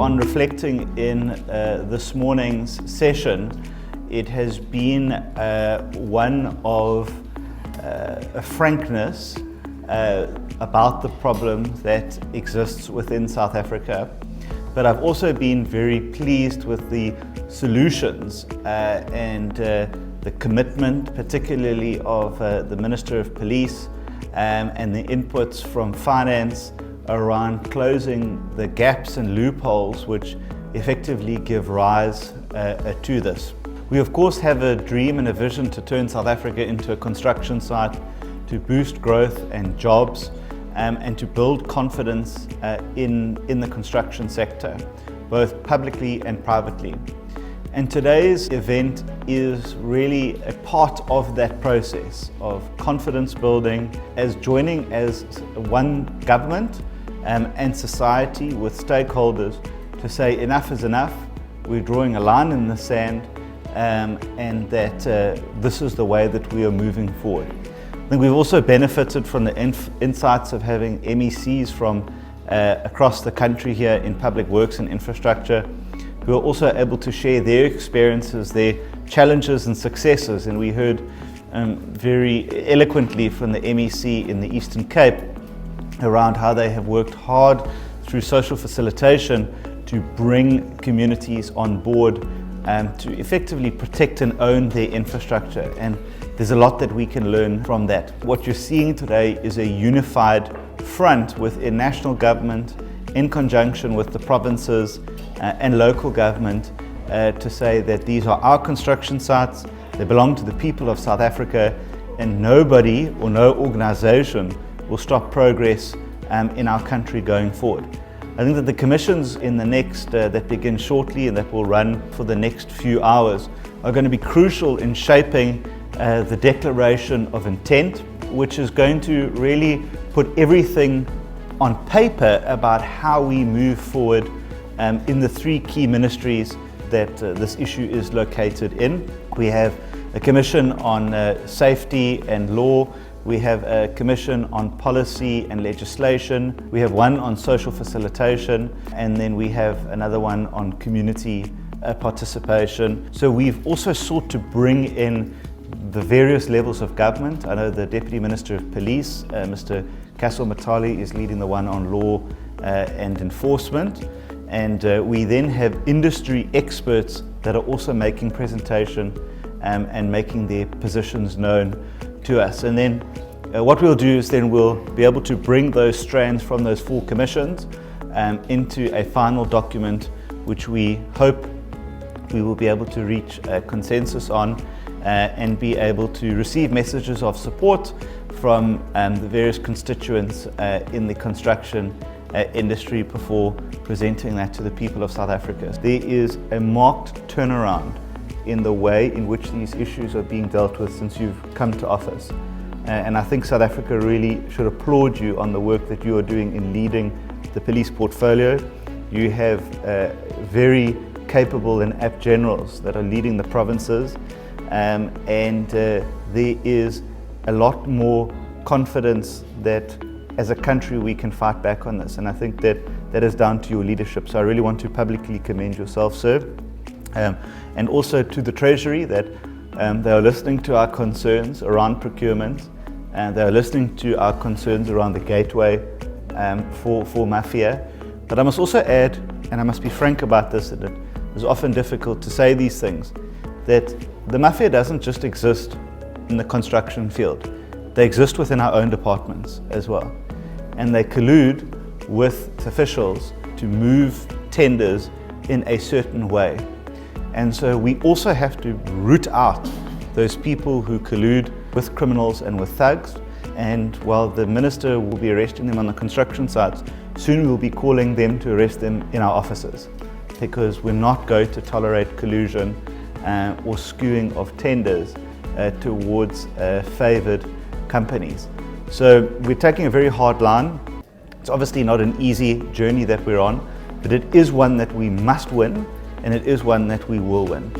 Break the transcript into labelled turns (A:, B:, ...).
A: on reflecting in this morning's session, it has been one of a frankness about the problem that exists within South Africa. But I've also been very pleased with the solutions and the commitment, particularly of the Minister of Police and the inputs from Finance around closing the gaps and loopholes which effectively give rise to this. We of course have a dream and a vision to turn South Africa into a construction site, to boost growth and jobs, and to build confidence in the construction sector, both publicly and privately. And today's event is really a part of that process of confidence building, as joining as one government and society with stakeholders to say enough is enough, we're drawing a line in the sand, and that this is the way that we are moving forward. I think we've also benefited from the insights of having MECs from across the country here in public works and infrastructure, who are also able to share their experiences, their challenges and successes. And we heard very eloquently from the MEC in the Eastern Cape around how they have worked hard through social facilitation to bring communities on board to effectively protect and own their infrastructure. And there's a lot that we can learn from that. What you're seeing today is a unified front within national government in conjunction with the provinces and local government to say that these are our construction sites, they belong to the people of South Africa, and nobody or no organisation will stop progress in our country going forward. I think that the commissions in the next, that begin shortly and that will run for the next few hours, are going to be crucial in shaping the declaration of intent, which is going to really put everything on paper about how we move forward in the three key ministries that this issue is located in. We have a commission on safety and law. We have a commission on policy and legislation. We have one on social facilitation, and then we have another one on community participation. So we've also sought to bring in the various levels of government. I know the Deputy Minister of Police, Mr. Castle Matali, is leading the one on law and enforcement. And we then have industry experts that are also making presentation and making their positions known to us. And then what we'll do is then we'll be able to bring those strands from those four commissions into a final document, which we hope we will be able to reach a consensus on and be able to receive messages of support from the various constituents in the construction industry before presenting that to the people of South Africa. There is a marked turnaround in the way in which these issues are being dealt with since you've come to office. And I think South Africa really should applaud you on the work that you are doing in leading the police portfolio. You have very capable and apt generals that are leading the provinces, and there is a lot more confidence that as a country we can fight back on this, and I think that is down to your leadership. So I really want to publicly commend yourself, sir, and also to the Treasury that they are listening to our concerns around procurement, and they are listening to our concerns around the gateway for mafia. But I must also add, and I must be frank about this, that it is often difficult to say these things, that the mafia doesn't just exist in the construction field. They exist within our own departments as well. And they collude with officials to move tenders in a certain way. And so we also have to root out those people who collude with criminals and with thugs. And while the minister will be arresting them on the construction sites, soon we'll be calling them to arrest them in our offices, because we're not going to tolerate collusion or skewing of tenders towards favoured companies. So we're taking a very hard line. It's obviously not an easy journey that we're on, but it is one that we must win, and it is one that we will win.